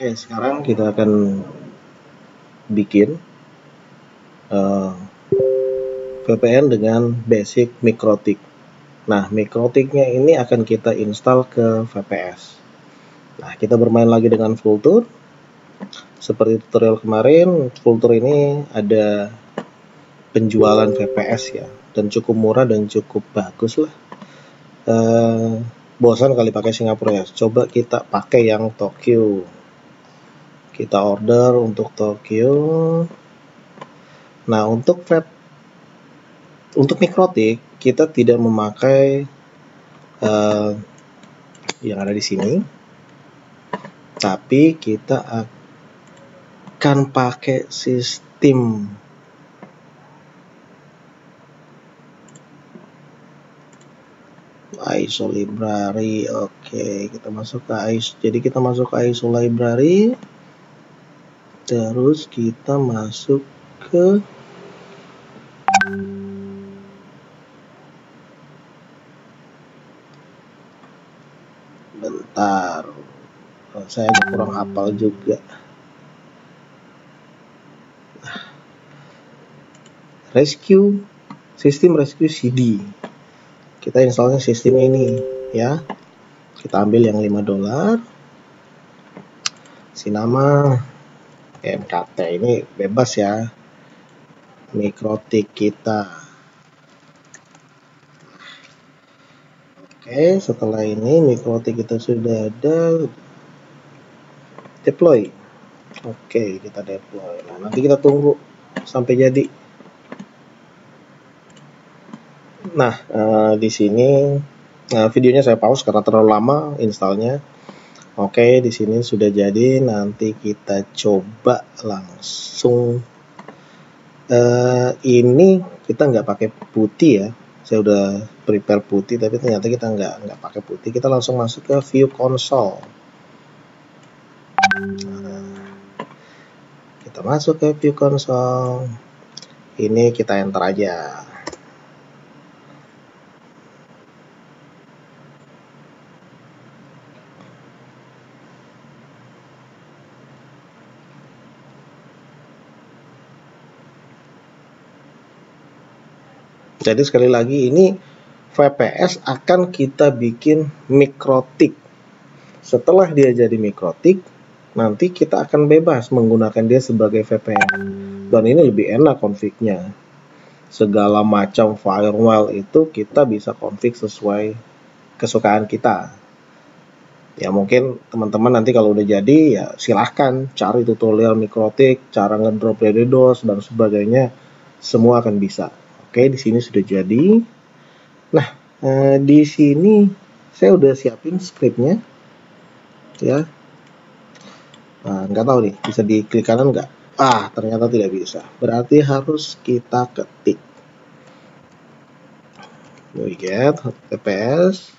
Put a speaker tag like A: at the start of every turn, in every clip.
A: Oke, sekarang kita akan bikin VPN dengan basic MikroTik. Nah, MikroTiknya ini akan kita install ke VPS. Nah, kita bermain lagi dengan Vultr. Seperti tutorial kemarin, Vultr ini ada penjualan VPS ya, dan cukup murah dan cukup bagus lah. Bosan kali pakai Singapura ya, coba kita pakai yang Tokyo. Kita order untuk Tokyo. Nah, untuk MikroTik kita tidak memakai yang ada di sini, tapi kita akan pakai sistem ISO library. Oke, kita masuk ke ISO. Jadi kita masuk ke ISO library, terus kita masuk ke bentar, saya kurang hafal juga. Sistem rescue CD. Kita installnya sistem ini ya. Kita ambil yang $5. Si nama MKT ini bebas ya. MikroTik kita. Oke, setelah ini MikroTik kita sudah ada, deploy. Oke, kita deploy. Nah, nanti kita tunggu sampai jadi. Nah, di sini videonya saya pause karena terlalu lama installnya. Oke, di sini sudah jadi. Nanti kita coba langsung. Ini kita nggak pakai putih ya. Saya udah prepare putih, tapi ternyata kita nggak pakai putih. Kita langsung masuk ke view console. Kita masuk ke view console. Ini kita enter aja. Jadi sekali lagi, ini VPS akan kita bikin MikroTik. Setelah dia jadi MikroTik, nanti kita akan bebas menggunakan dia sebagai VPN. Dan ini lebih enak config-nya. Segala macam firewall itu kita bisa config sesuai kesukaan kita. Ya mungkin teman-teman nanti kalau udah jadi ya silahkan cari tutorial MikroTik, cara ngedrop dari DDoS dan sebagainya, semua akan bisa. Oke, di sini sudah jadi. Nah, di sini saya udah siapin scriptnya, ya. Nah, nggak tahu nih, bisa diklik kanan nggak? Ternyata tidak bisa. Berarti harus kita ketik. Get https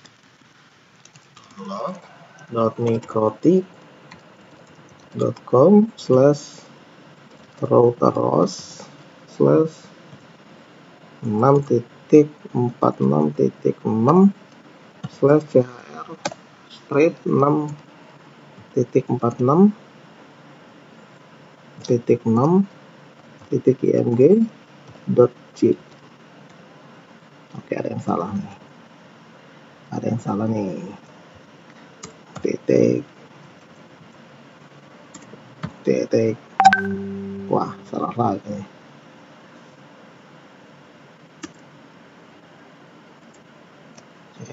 A: .mikrotik.com/6.46.6/chr/strip6.6.6.img.zip. Oke, ada yang salah nih. titik. Wah, salah lagi.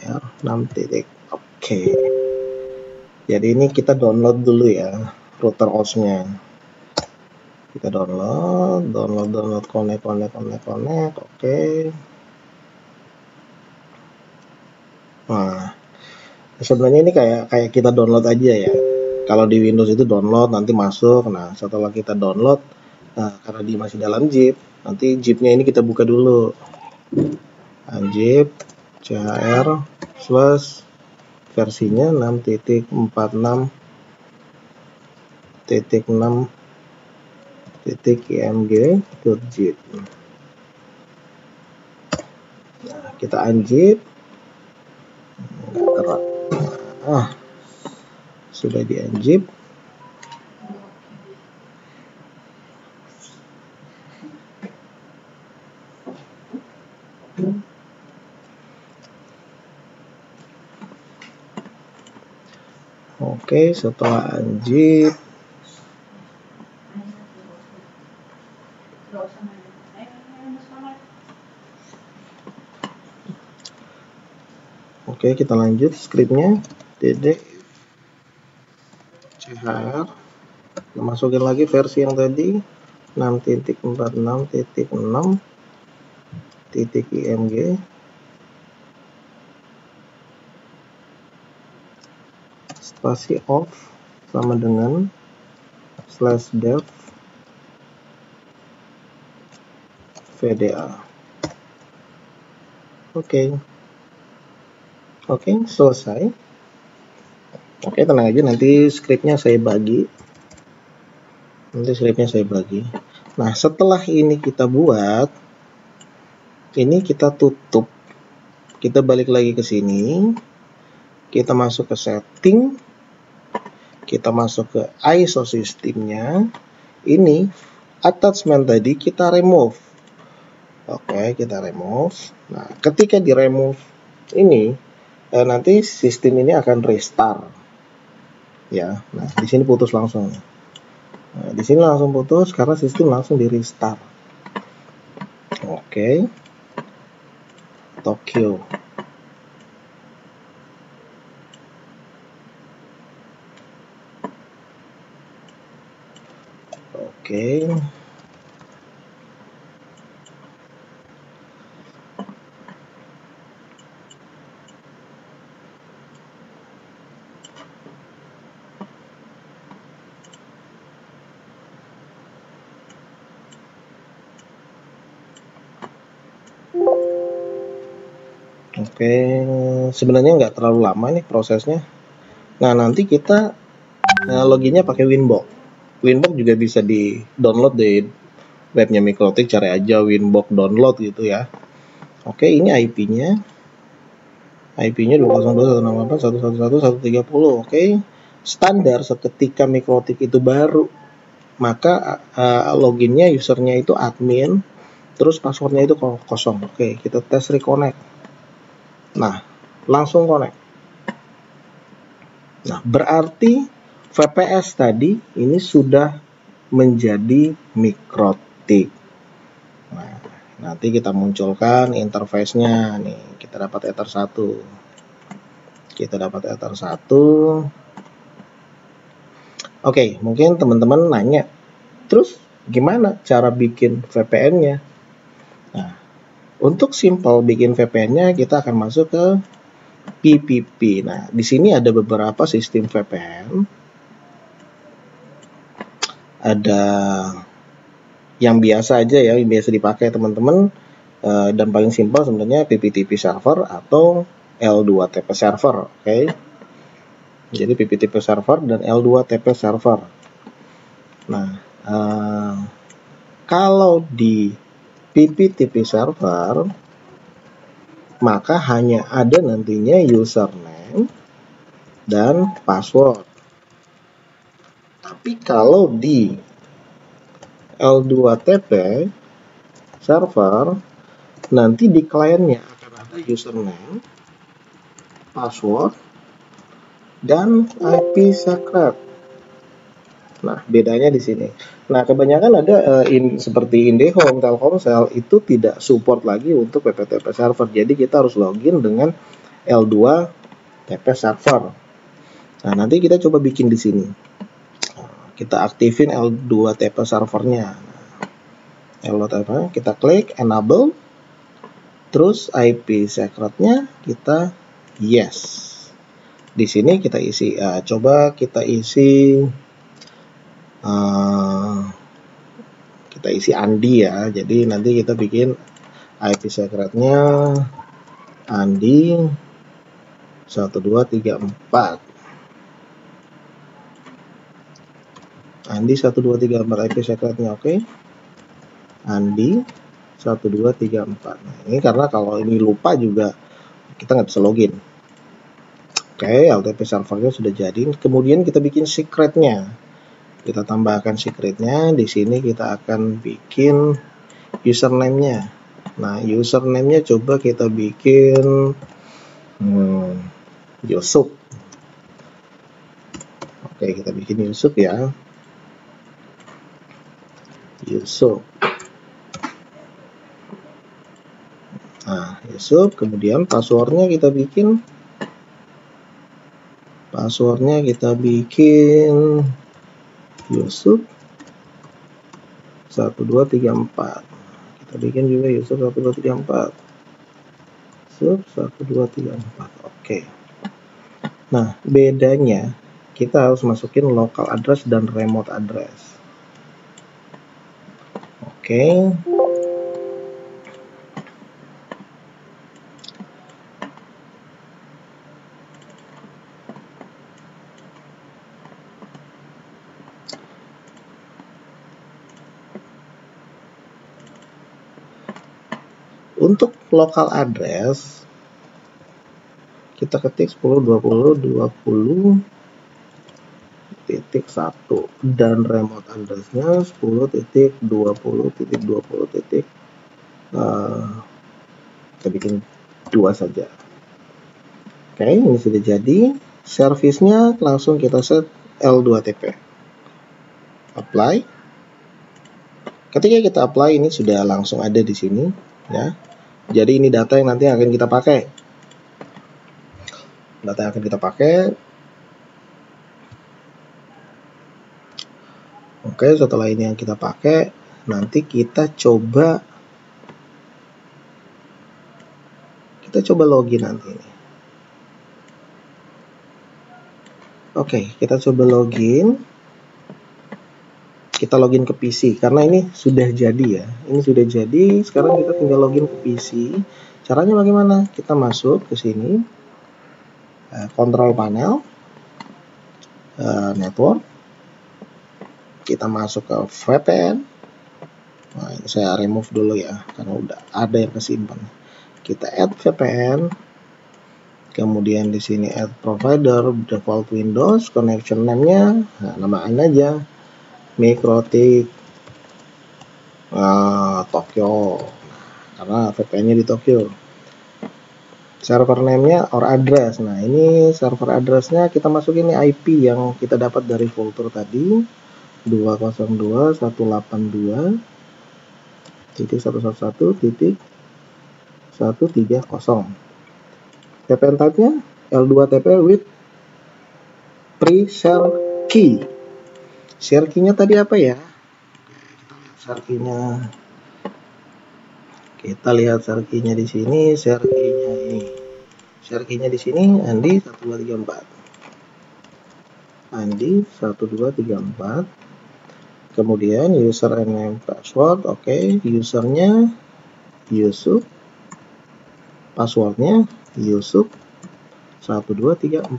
A: Ya, 6 titik. Oke. Jadi ini kita download dulu ya router OS-nya. Kita download, connect. Oke. Nah, sebenarnya ini kayak kita download aja ya. Kalau di Windows itu download nanti masuk. Nah, setelah kita download, karena dia masih dalam zip, nanti zipnya ini kita buka dulu. Zip chr slash versinya 6.46.6.img.zip. Nah, kita unzip. Sudah di unzip. Oke, setelah unzip, oke, kita lanjut scriptnya. dd chr, masukin lagi versi yang tadi 6.46.6.img, spasi off sama dengan /dev VDA. Oke, selesai. Oke, tenang aja, nanti scriptnya saya bagi. Nah, setelah ini kita buat, ini kita tutup. Kita balik lagi ke sini. Kita masuk ke setting. Kita masuk ke ISO sistemnya. Ini attachment tadi kita remove. Oke, kita remove. Nah, ketika di remove ini, nanti sistem ini akan restart. Ya, nah di sini putus langsung. Nah, di sini langsung putus karena sistem langsung di restart. Oke. Tokyo. Oke. Oke, sebenarnya nggak terlalu lama nih prosesnya. Nah, nanti kita loginnya pakai Winbox. Winbox juga bisa di download di webnya Mikrotik, cari aja Winbox download gitu ya. Oke, ini IP-nya. IP-nya 202.168.111.130. Oke. Standar seketika Mikrotik itu baru, maka loginnya usernya itu admin, terus passwordnya itu kosong. Oke, kita tes reconnect. Nah, langsung connect. Nah, berarti VPS tadi ini sudah menjadi Mikrotik. Nah, nanti kita munculkan interface-nya nih. Kita dapat ether 1. Oke, mungkin teman-teman nanya, terus gimana cara bikin VPN-nya? Nah, untuk simple bikin VPN-nya, kita akan masuk ke PPP. Nah, di sini ada beberapa sistem VPN. Ada yang biasa aja ya, yang biasa dipakai teman-teman, dan paling simpel sebenarnya PPTP server atau L2TP server. Oke. Jadi PPTP server dan L2TP server. Nah, kalau di PPTP server, maka hanya ada nantinya username dan password. Tapi kalau di L2TP server, nanti di kliennya akan ada username, password, dan IP secret. Nah, bedanya di sini. Nah, kebanyakan ada seperti IndiHome, Telkomsel itu tidak support lagi untuk PPTP server. Jadi kita harus login dengan L2TP server. Nah, nanti kita coba bikin di sini. Kita aktifin L2TP servernya. L2TP, kita klik enable, terus IP secretnya kita yes. Di sini kita isi, coba kita isi Andi ya. Jadi nanti kita bikin IP secretnya Andi 1234. Andi 1234 IP secretnya, oke. Andi 1234. Nah, ini karena kalau ini lupa juga kita nggak bisa login. Oke, LTP servernya sudah jadi. Kemudian kita bikin secretnya. Kita tambahkan secretnya. Di sini kita akan bikin username-nya. Nah, username-nya coba kita bikin Yusuf. Oke, kita bikin Yusuf ya. Yusuf. Nah, Yusuf, kemudian passwordnya kita bikin Yusuf 1234. Kita bikin juga Yusuf 1234. Yusuf 1234. Oke. Nah, bedanya kita harus masukin local address dan remote address. Oke. Untuk local address kita ketik 10.20.20.1 dan remote addressnya 10.20.20. Kita bikin 2 saja. Oke, ini sudah jadi. Servisnya langsung kita set L2TP. Apply. Ketika kita apply, ini sudah langsung ada di sini ya. Jadi ini data yang nanti akan kita pakai. Data yang akan kita pakai. Oke, setelah ini yang kita pakai, nanti kita coba login nanti ini. Oke, kita coba login. Kita login ke PC karena ini sudah jadi ya. Ini sudah jadi. Sekarang kita tinggal login ke PC. Caranya bagaimana? Kita masuk ke sini, control panel, network. Kita masuk ke VPN. Nah, ini saya remove dulu ya, karena udah ada yang kesimpan. Kita add VPN. Kemudian di sini add provider, default Windows, connection name-nya, nah, namain aja Mikrotik Tokyo, karena VPN-nya di Tokyo. Server name-nya or address. Nah, ini server address-nya kita masukin ini IP yang kita dapat dari folder tadi, 202.182.111.130. VPN type-nya L2TP with pre-share key. Share key-nya tadi apa ya? Share key-nya. Kita lihat share key-nya di sini, share key-nya ini. Share key-nya di sini Andi 1234. Andi 1234. Kemudian user and name password, oke. Usernya Yusuf. Passwordnya Yusuf 1234.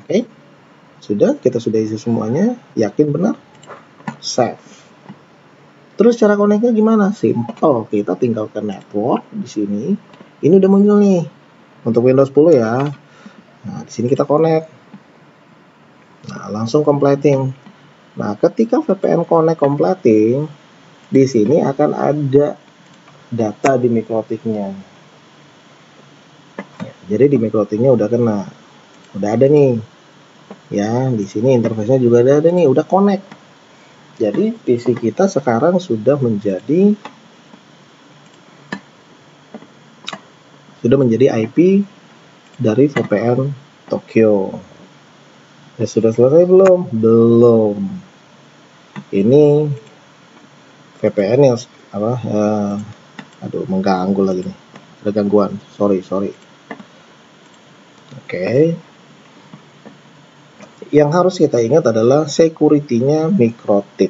A: Oke. Sudah, kita sudah isi semuanya. Yakin benar? Save. Terus cara connect-nya gimana? Simple. Kita tinggal ke network di sini. Ini udah muncul nih untuk Windows 10 ya. Nah, di sini kita connect. Nah, langsung completing. Nah, ketika VPN connect completing, di sini akan ada data di mikrotiknya. Jadi di mikrotiknya udah kena. Udah ada nih. Ya, di sini interface-nya juga ada nih, udah connect. Jadi PC kita sekarang sudah menjadi IP dari VPN Tokyo. Ya, sudah selesai belum? Belum. Ini VPN yang mengganggu lagi nih. Ada gangguan. Sorry. Oke. Yang harus kita ingat adalah security-nya mikrotik.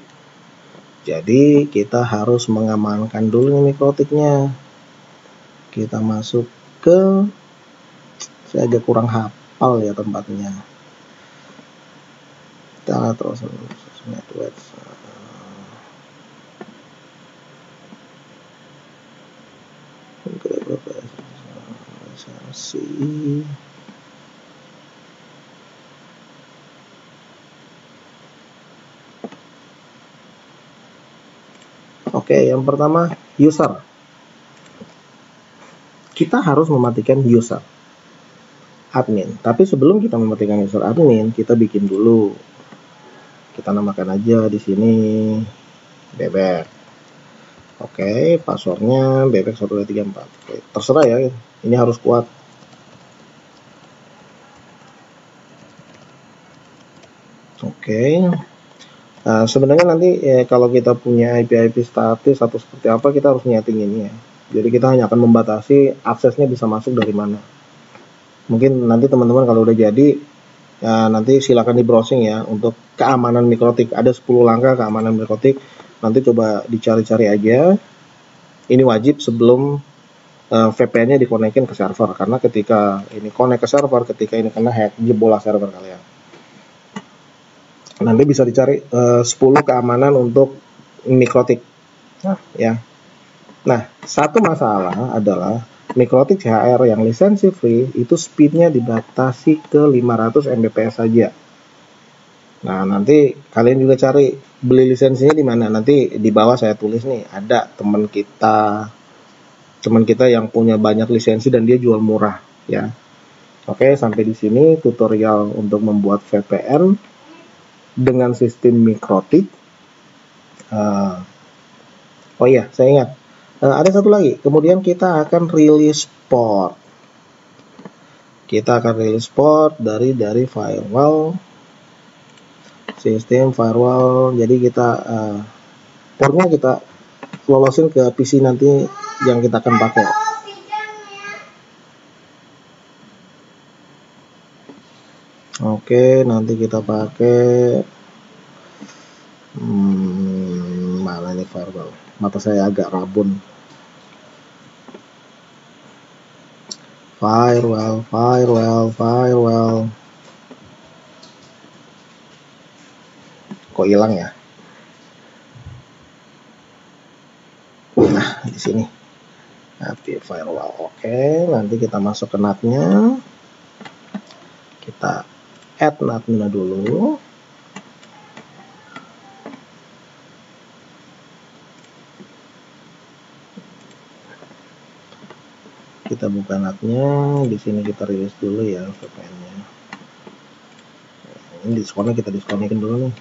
A: Jadi kita harus mengamankan dulu nih mikrotiknya. Kita masuk ke, saya agak kurang hafal ya tempatnya. Kita terus network. Oke, yang pertama user. kita harus mematikan user admin. Tapi sebelum kita mematikan user admin, kita bikin dulu. Kita namakan aja di sini bebek. Oke, passwordnya bebek 1234. Oke, terserah ya, ini harus kuat. Oke. Nah, sebenarnya nanti kalau kita punya IP statis atau seperti apa, kita harus nyeting ini ya. Jadi kita hanya akan membatasi aksesnya bisa masuk dari mana. Mungkin nanti teman-teman kalau udah jadi, ya nanti silakan di browsing ya untuk keamanan mikrotik. Ada 10 langkah keamanan mikrotik. Nanti coba dicari-cari aja. Ini wajib sebelum VPN-nya dikonekin ke server, karena ketika ini connect ke server, ketika ini kena hack, jebolah server kalian. Nanti bisa dicari 10 keamanan untuk mikrotik. Ya. Nah, satu masalah adalah mikrotik CHR yang lisensi free itu speednya dibatasi ke 500 Mbps saja. Nah, nanti kalian juga cari beli lisensinya di mana. Nanti di bawah saya tulis nih, ada teman kita yang punya banyak lisensi dan dia jual murah ya. Oke, sampai di sini tutorial untuk membuat VPN dengan sistem mikrotik. Oh iya, saya ingat. Ada satu lagi. Kemudian kita akan rilis port. Kita akan rilis port dari firewall. Sistem firewall. Jadi kita portnya kita lolosin ke PC nanti yang kita akan pakai. Oke, nanti kita pakai mana nih firewall? Mata saya agak rabun. Firewall. Kok hilang ya? Nah, di sini. API firewall. Oke, nanti kita masuk ke NAT-nya. Kita add NAT-nya dulu. Kita buka NAT-nya. Di sini kita rilis dulu ya VPN-nya. Ini diskonnya kita diskonekin dulu nih.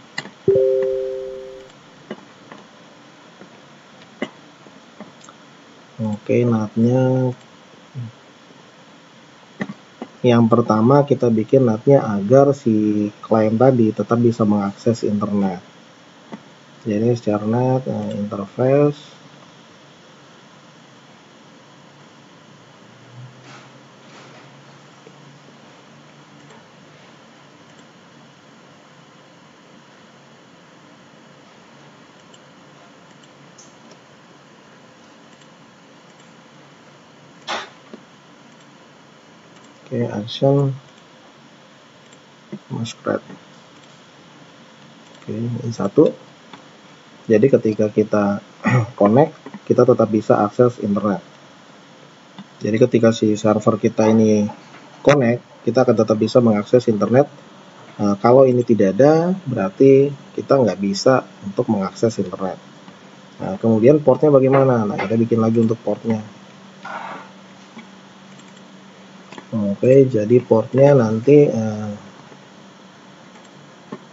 A: Oke, NAT-nya yang pertama kita bikin NAT-nya agar si klien tadi tetap bisa mengakses internet. Jadi secara NAT interface Oke, action muskrat. Oke, ini satu. Jadi ketika kita connect, kita tetap bisa akses internet. Jadi ketika si server kita ini connect, kita akan tetap bisa mengakses internet. Kalau ini tidak ada, berarti kita nggak bisa untuk mengakses internet. Nah, kemudian portnya bagaimana? Nah, kita bikin lagi untuk portnya. Oke, jadi portnya nanti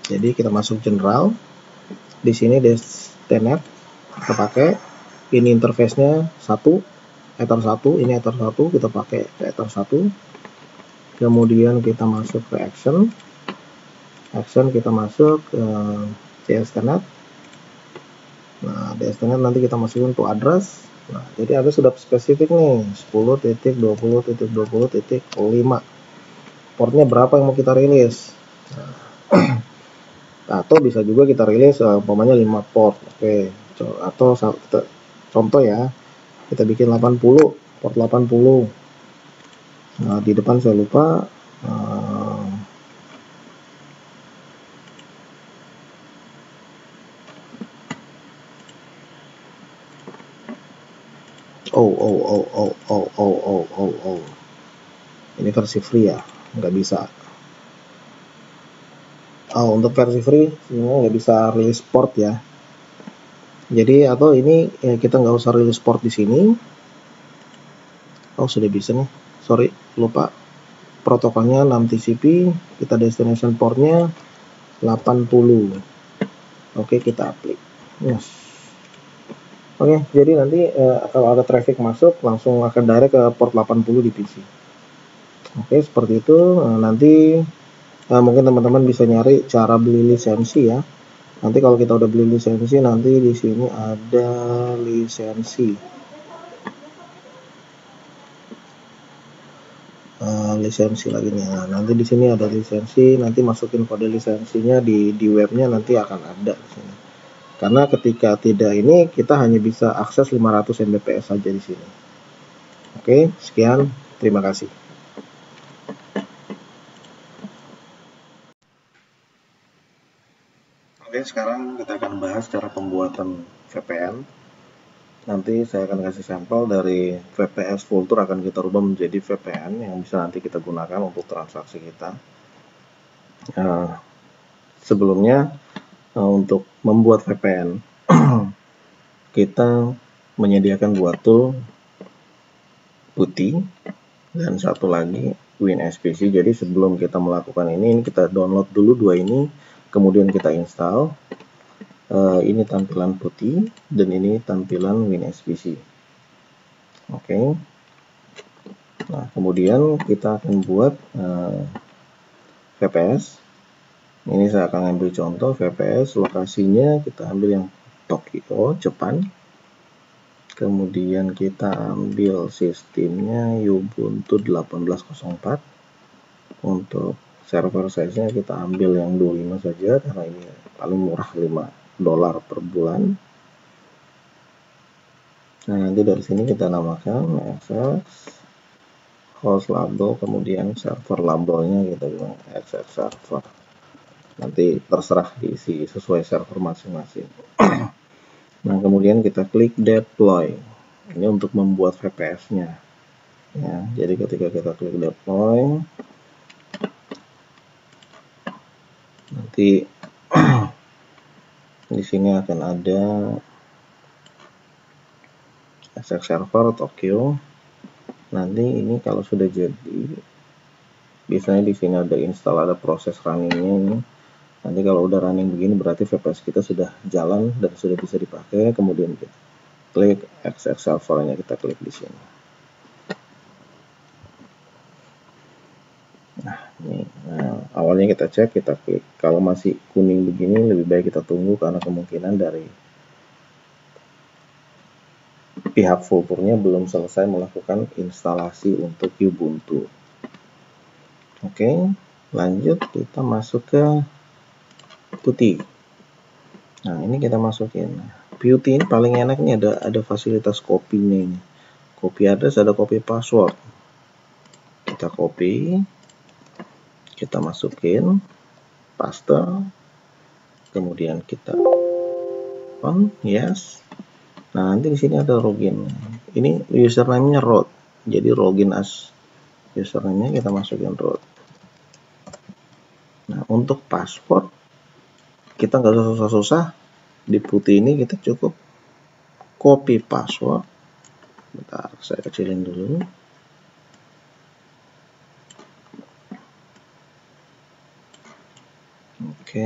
A: jadi kita masuk general. Di sini Ethernet kita pakai. Ini interface-nya 1, Ether 1, ini Ether 1, kita pakai Ether 1. Kemudian kita masuk ke action. Action kita masuk ke Ethernet. Nah, di Ethernet nanti kita masukin to address. Nah, jadi ada sudah spesifik nih 10.20.20.5. Portnya berapa yang mau kita rilis? Nah, atau bisa juga kita rilis umpamanya 5 port. Oke, atau contoh ya, kita bikin 80, port 80. Nah, di depan saya lupa ini versi free ya, nggak bisa. Untuk versi free sebenarnya nggak bisa rilis port ya. Jadi atau ini kita nggak usah rilis port di sini. Oh, sudah bisa nih. Sorry, lupa. Protokolnya 6 TCP, kita destination portnya 80. Oke, kita apply. Yes. Oke, jadi nanti kalau ada traffic masuk langsung akan direct ke port 80 di PC. Oke, seperti itu. Nanti mungkin teman-teman bisa nyari cara beli lisensi ya. Nanti kalau kita udah beli lisensi, nanti di sini ada lisensi. Lisensi lagi nih. Nah, nanti di sini ada lisensi, nanti masukin kode lisensinya di webnya, nanti akan ada di sini. Karena ketika tidak ini kita hanya bisa akses 500 Mbps saja di sini. Oke, sekian, terima kasih. Oke, sekarang kita akan bahas cara pembuatan VPN. Nanti saya akan kasih sampel dari VPS Vultr akan kita rubah menjadi VPN yang bisa nanti kita gunakan untuk transaksi kita. Sebelumnya untuk membuat VPN kita menyediakan dua tool, Putih dan satu lagi WinSPC. Jadi sebelum kita melakukan ini kita download dulu dua ini, kemudian kita install. Ini tampilan Putih dan ini tampilan WinSPC. Oke. Nah, kemudian kita akan buat VPS. Ini saya akan ambil contoh VPS, lokasinya kita ambil yang Tokyo, Jepang. Kemudian kita ambil sistemnya Ubuntu 18.04. Untuk server size-nya kita ambil yang 25 saja karena ini paling murah, $5 per bulan. Nah, nanti dari sini kita namakan XX host label, kemudian server labelnya kita bilang XX server. Nanti terserah diisi sesuai server masing-masing. Nah, kemudian kita klik deploy. Ini untuk membuat VPS-nya. Ya, jadi ketika kita klik deploy, nanti di sini akan ada XX server Tokyo. Nanti ini kalau sudah jadi, biasanya di sini ada install, ada proses runningnya ini. Nanti kalau udah running begini berarti VPS kita sudah jalan dan sudah bisa dipakai. Kemudian kita klik XX servernya, kita klik di sini. Nah, ini awalnya kita cek, kita klik. Kalau masih kuning begini lebih baik kita tunggu karena kemungkinan dari pihak Vultr-nya belum selesai melakukan instalasi untuk Ubuntu. Oke, lanjut kita masuk ke Putih. Nah, ini kita masukin. Putih ini paling enak nih, ada fasilitas kopinya ini. Copy address, ada copy password. Kita copy, kita masukin, paste, kemudian kita on, yes. Nah, nanti di sini ada login. Ini username-nya root. Jadi login as username-nya kita masukin root. Nah, untuk password kita nggak usah susah-susah. Di Putih ini kita cukup copy password. Bentar, saya kecilin dulu. Oke,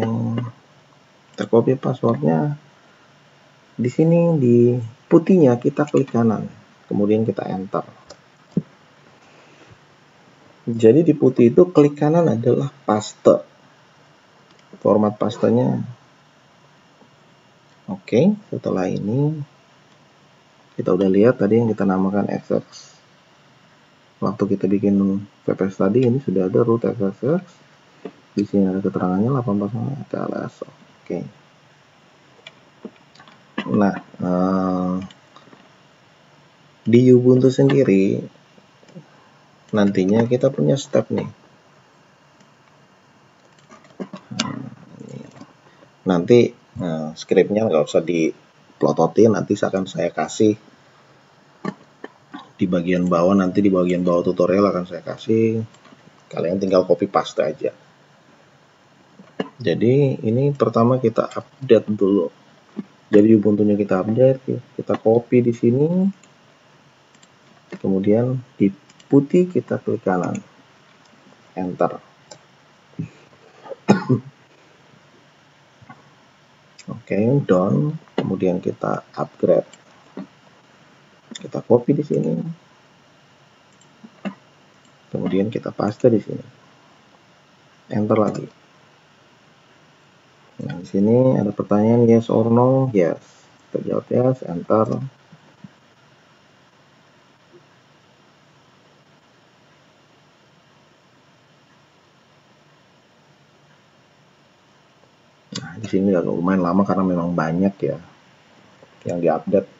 A: kita copy passwordnya. Di sini di Putihnya kita klik kanan, kemudian kita enter. Jadi di Putih itu klik kanan adalah paste. Format pastenya. Oke, setelah ini kita udah lihat tadi yang kita namakan XX. Waktu kita bikin VPS tadi ini sudah ada root XXX. Di sini ada keterangannya 18 TLS. Oke. Nah, di Ubuntu sendiri nantinya kita punya step nih. Nanti scriptnya nggak usah diplototin, nanti akan saya kasih di bagian bawah. Nanti di bagian bawah tutorial akan saya kasih, kalian tinggal copy paste aja. Jadi ini pertama kita update dulu. Jadi Ubuntunya kita update, kita copy di sini, kemudian di putih kita klik kanan, enter. Oke, done. Kemudian kita upgrade. Kita copy di sini. Kemudian kita paste di sini. Enter lagi. Nah, di sini ada pertanyaan yes or no, yes. Kita jawab yes, enter. Nah, di sini agak lumayan lama karena memang banyak ya yang diupdate.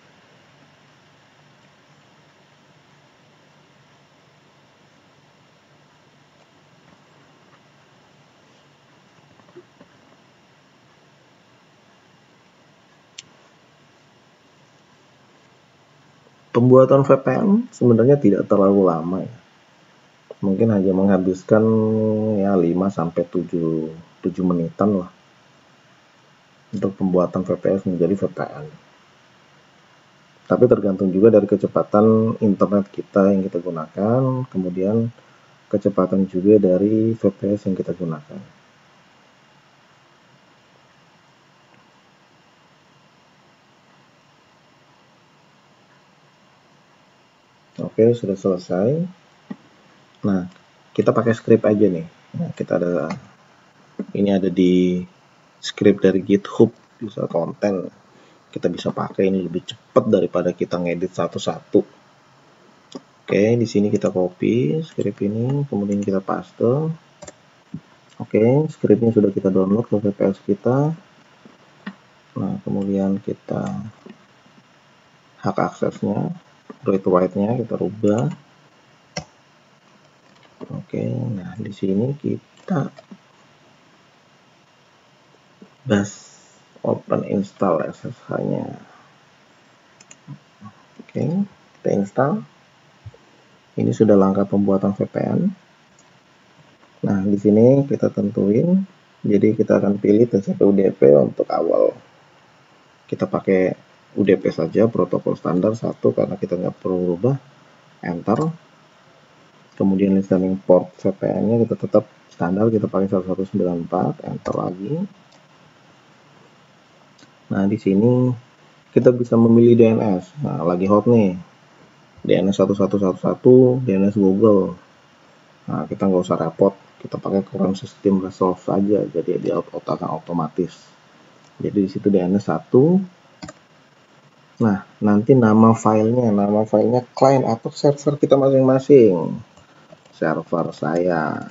A: Pembuatan VPN sebenarnya tidak terlalu lama ya. Mungkin hanya menghabiskan ya 5-7 menitan lah untuk pembuatan VPS menjadi VPN. Tapi tergantung juga dari kecepatan internet kita yang kita gunakan, kemudian kecepatan juga dari VPS yang kita gunakan. Oke, sudah selesai. Nah, kita pakai script aja nih. Nah, ini ada di script dari GitHub user konten. Kita bisa pakai ini lebih cepat daripada kita ngedit satu-satu. Oke, di sini kita copy script ini, kemudian kita paste. Oke, scriptnya sudah kita download ke VPS kita. Nah, kemudian kita hak aksesnya, read write-nya kita rubah. Oke, nah di sini kita bash open install SSH-nya. Oke, kita install. Ini sudah langkah pembuatan VPN. Nah, di sini kita tentuin. Jadi kita akan pilih TCP UDP untuk awal. Kita pakai UDP saja, protokol standar 1 karena kita nggak perlu rubah. Enter. Kemudian listening port VPN-nya kita tetap standar, kita pakai 1194, enter lagi. Nah, di sini kita bisa memilih DNS. Nah, lagi hot nih. DNS 1111, DNS Google. Nah, kita nggak usah repot. Kita pakai current system resolve saja, jadi dia akan otomatis. Jadi di situ DNS 1. Nah, nanti nama filenya client atau server kita masing-masing. Server saya.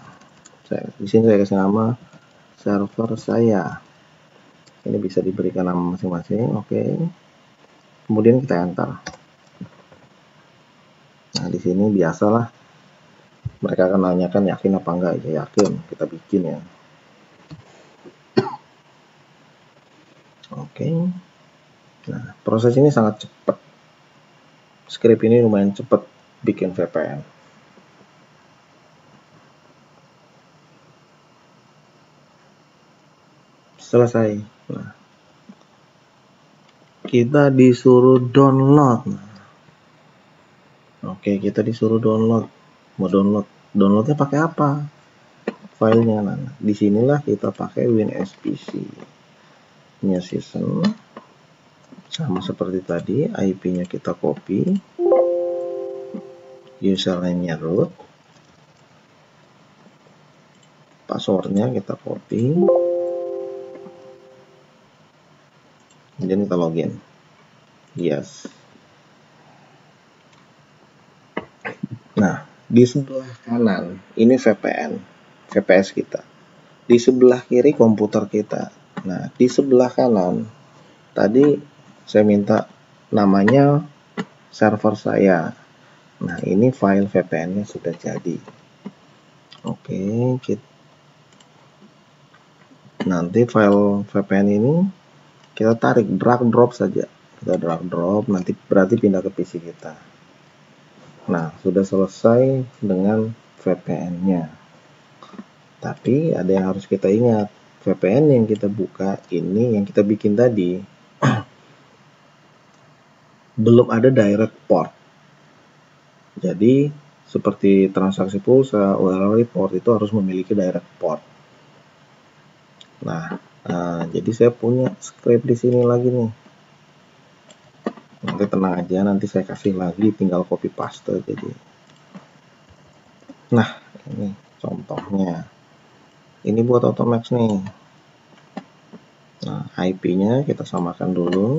A: Di sini saya kasih nama server saya. Ini bisa diberikan nama masing-masing. Oke. Kemudian kita enter. Nah, di sini biasalah mereka akan nanyakan yakin apa enggak. Ya yakin, kita bikin ya. Oke. Nah, proses ini sangat cepat. Script ini lumayan cepat bikin VPN. Selesai. Nah, kita disuruh download. Oke, kita disuruh download. Mau downloadnya pakai apa? Filenya. Nah, disinilah kita pakai WinSPC. New season. Sama seperti tadi, IP-nya kita copy. Username-nya root. Password-nya kita copy. Kemudian kita login. Yes. Nah, di sebelah kanan ini VPS kita. Di sebelah kiri komputer kita. Nah, di sebelah kanan tadi saya minta namanya server saya. Nah, ini file VPN-nya sudah jadi. Oke, nanti file VPN ini kita tarik, drag drop saja. Kita drag drop, nanti berarti pindah ke PC kita. Nah, sudah selesai dengan VPN-nya. Tapi ada yang harus kita ingat. VPN yang kita buka ini, yang kita bikin tadi, belum ada direct port. Jadi seperti transaksi pulsa, URL report itu harus memiliki direct port. Nah, jadi saya punya script di sini lagi nih. Nanti tenang aja, nanti saya kasih lagi, tinggal copy paste jadi. Nah, ini contohnya. Ini buat Automax nih. Nah, IP-nya kita samakan dulu.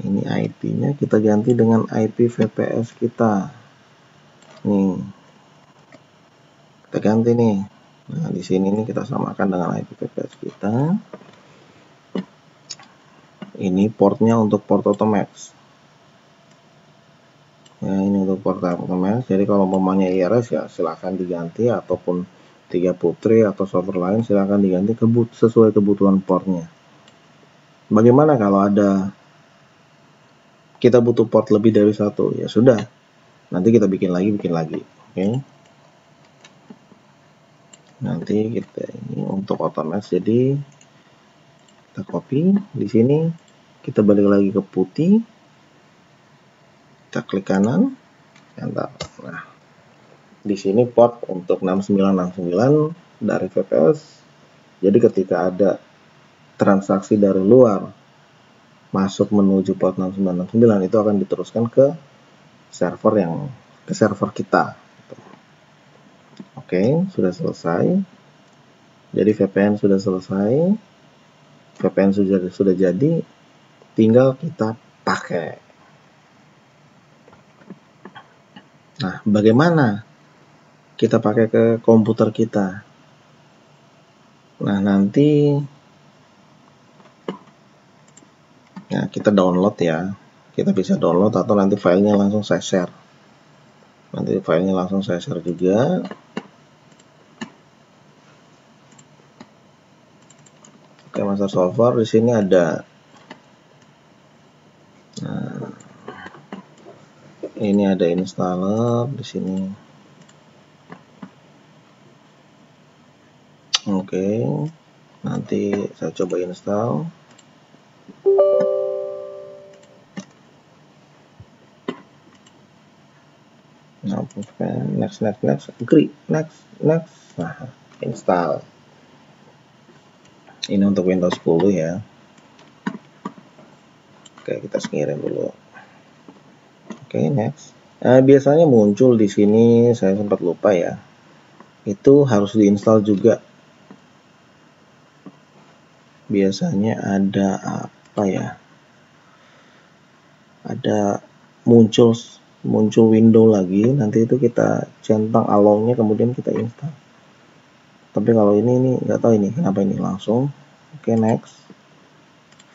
A: Ini IP-nya kita ganti dengan IP VPS kita. Nih. Kita ganti nih. Nah, di sini nih kita samakan dengan IP VPS kita. Ini portnya untuk port Automax. Ya, ini untuk port Automax. Jadi kalau umpamanya IRS ya silahkan diganti, ataupun 3 putri atau server lain silahkan diganti sesuai kebutuhan portnya. Bagaimana kalau ada kita butuh port lebih dari satu? Ya sudah, nanti kita bikin lagi. Oke. Nanti kita ini untuk Automax, jadi kita copy di sini, kita balik lagi ke putih, kita klik kanan, enter. Nah, di sini port untuk 6969 dari VPS. Jadi ketika ada transaksi dari luar masuk menuju port 6969 itu akan diteruskan ke server kita. Oke, sudah selesai. Jadi VPN sudah selesai. VPN sudah jadi, tinggal kita pakai. Nah, bagaimana kita pakai ke komputer kita? Nah, nanti ya kita download ya. Kita bisa download atau nanti filenya langsung saya share. Nanti filenya langsung saya share juga. Oke, master solver di sini ada. Nah, ini ada installer di sini. Oke, nanti saya coba install. Nah, next, agree, next. Nah, install. Ini untuk Windows 10 ya. Oke, kita ngirim dulu. Oke, next. Biasanya muncul di sini, saya sempat lupa ya. Itu harus diinstal juga. Biasanya ada apa ya? Ada muncul window lagi, nanti itu kita centang allow-nya kemudian kita install. Tapi kalau ini nggak tahu ini kenapa ini langsung. Oke, next,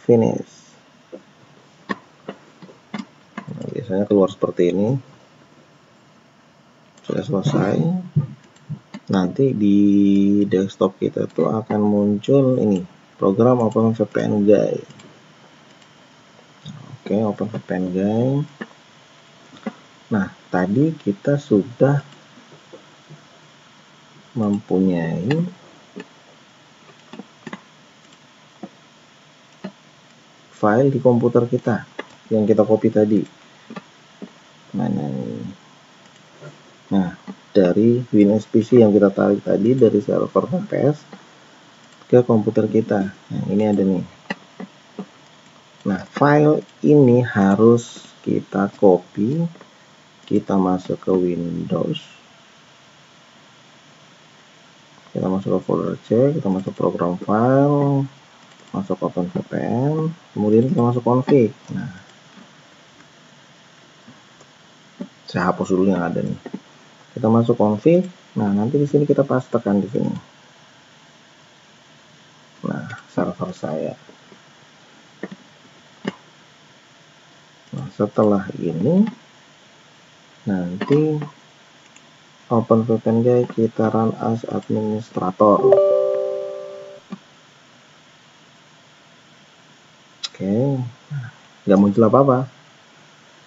A: finish. Nah, biasanya keluar seperti ini. Sudah selesai. Nanti di desktop kita tuh akan muncul ini program OpenVPN Guide. Oke, OpenVPN Guide. Nah, tadi kita sudah mempunyai file di komputer kita yang kita copy tadi. Mana nih? Nah, dari WinSPC yang kita tarik tadi dari server VPS ke komputer kita. Nah, ini ada nih. Nah, file ini harus kita copy, kita masuk ke Windows, kita masuk ke folder C, kita masuk program file, masuk OpenVPN, kemudian kita masuk config. Nah, saya hapus dulu yang ada nih. Kita masuk config. Nah, nanti di sini kita pastekan di sini. Nah, server saya. Nah, setelah ini nanti OpenVPN Guide kita run as administrator. Oke, nggak muncul apa-apa.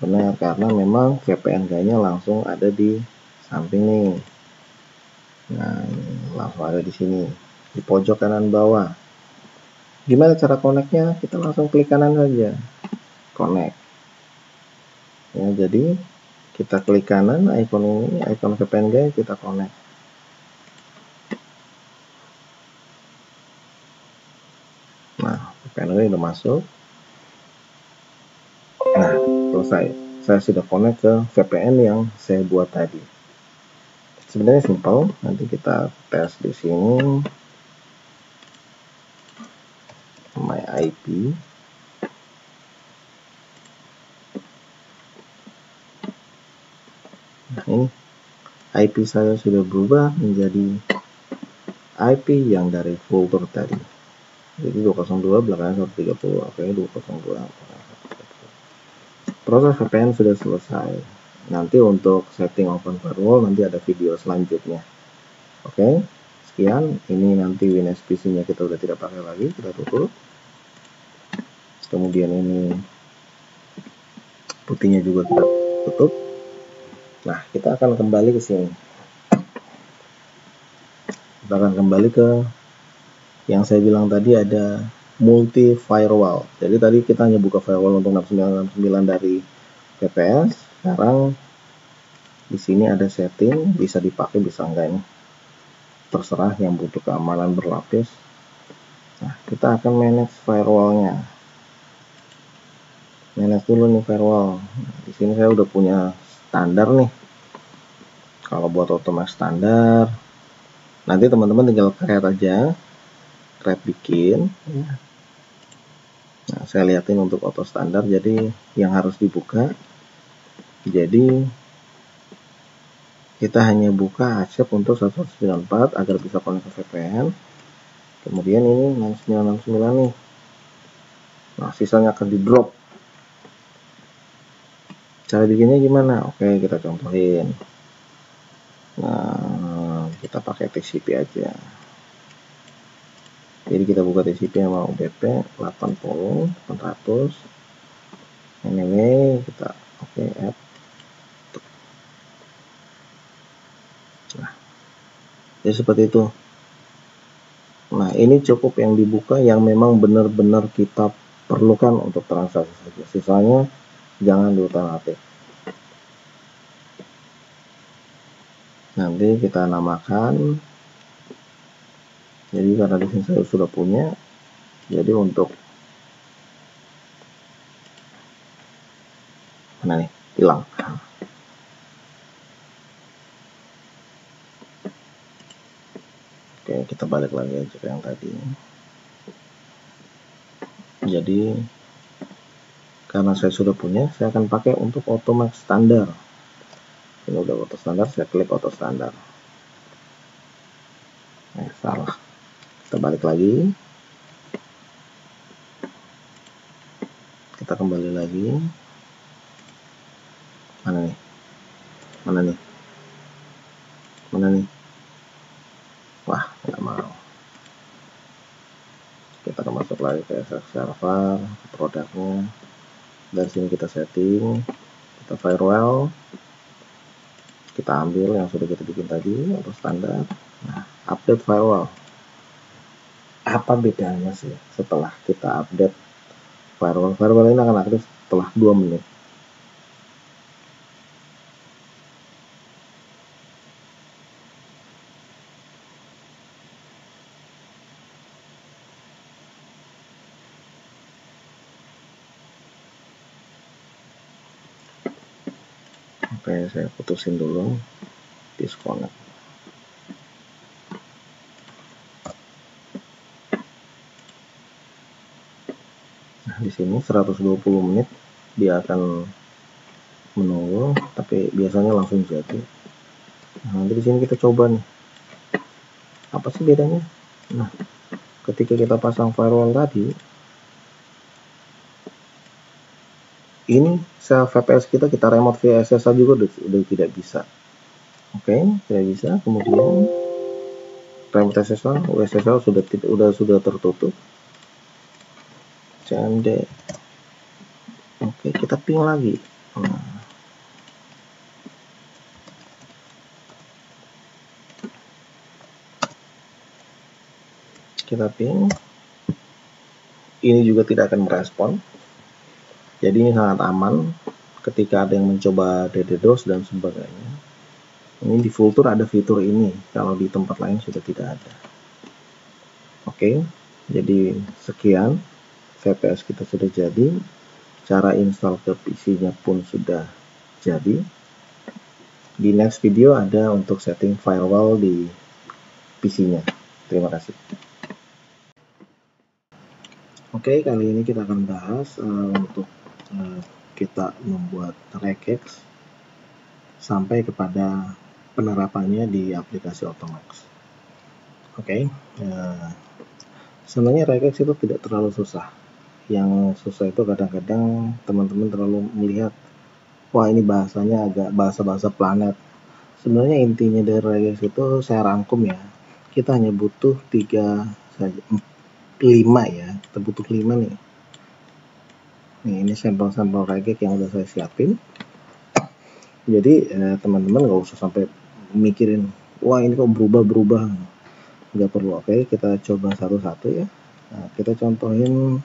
A: Benar, karena memang VPN Guide-nya langsung ada di samping nih. Nah, langsung ada di sini, di pojok kanan bawah. Gimana cara connect-nya? Kita langsung klik kanan saja, connect. Ya, jadi kita klik kanan icon ini, icon VPN Guide, kita connect. Nah, VPN Guide udah masuk. Nah, selesai. Saya sudah connect ke VPN yang saya buat tadi. Sebenarnya simple. Nanti kita tes di sini. My IP. Nah, ini IP saya sudah berubah menjadi IP yang dari folder tadi. Jadi 202 belakangnya 130, oke 202. Proses VPN sudah selesai. Nanti untuk setting open firewall nanti ada video selanjutnya. Oke, sekian. Ini nanti WinSPC-nya kita udah tidak pakai lagi, kita tutup. Kemudian ini putihnya juga kita tutup. Nah, kita akan kembali ke sini. Kita akan kembali ke yang saya bilang tadi, ada multi firewall. Jadi tadi kita hanya buka firewall untuk 6969 dari VPS. Sekarang di sini ada setting, bisa dipakai bisa enggak, ini terserah yang butuh keamanan berlapis. Nah, kita akan manage firewallnya. Manage dulu nih firewall. Nah, di sini saya udah punya standar nih. Kalau buat Automax standar, nanti teman-teman tinggal create aja, create bikin. Nah, saya liatin untuk auto standar, jadi yang harus dibuka. Jadi kita hanya buka accept untuk 194 agar bisa connect ke VPN. Kemudian ini 6969 nih. Nah, sisanya akan di drop. Cara bikinnya gimana? Oke, kita contohin. Nah, kita pakai TCP aja. Jadi kita buka TCP sama UDP 80 800. Anyway, kita oke add. Nah, jadi seperti itu. Nah, ini cukup yang dibuka yang memang benar-benar kita perlukan untuk transaksi saja. Sisanya jangan diutak-atik. Nanti kita namakan. Jadi karena di sini saya sudah punya, jadi untuk mana nih, hilang. Oke, kita balik lagi aja ke yang tadi. Jadi karena saya sudah punya, saya akan pakai untuk Automax standar. Ini udah auto standar, saya klik auto standar. Salah. Kita balik lagi. Kita kembali lagi. Mana nih? Mana nih? Mana nih? Wah, nggak mau. Kita akan masuk lagi ke server, produknya. Dari sini kita setting, kita firewall, kita ambil yang sudah kita bikin tadi atau standar. Nah, update firewall. Apa bedanya sih setelah kita update firewall? Firewall ini akan aktif setelah 2 menit. Oke, saya putusin dulu, disconnect. Nah, di sini 120 menit dia akan menunggu, tapi biasanya langsung jadi. Nah, nanti di sini kita coba nih, apa sih bedanya? Nah, ketika kita pasang firewall tadi, ini sel VPS kita remote via SSH juga udah tidak bisa. Oke, tidak bisa. Kemudian remote SSH sudah tertutup. CMD. Oke, kita ping lagi. Nah, kita ping. Ini juga tidak akan merespon. Jadi ini sangat aman. ketika ada yang mencoba DDoS dan sebagainya. Ini di Vultr ada fitur ini, kalau di tempat lain sudah tidak ada. Oke, jadi sekian, VPS kita sudah jadi, cara install ke PC-nya pun sudah jadi. Di next video ada untuk setting firewall di PC-nya. Terima kasih. Oke, kali ini kita akan bahas untuk kita membuat regex sampai kepada penerapannya di aplikasi Automax. Oke, sebenarnya regex itu tidak terlalu susah. Yang susah itu kadang-kadang teman-teman terlalu melihat, wah ini bahasanya agak bahasa-bahasa planet. Sebenarnya intinya dari regex itu saya rangkum ya. Kita hanya butuh 5 ya. Kita butuh 5 nih. Ini sampel-sampel regex yang udah saya siapin. Jadi teman-teman nggak usah sampai mikirin, wah ini kok berubah-berubah. Nggak perlu. Oke, kita coba satu-satu ya. Nah, kita contohin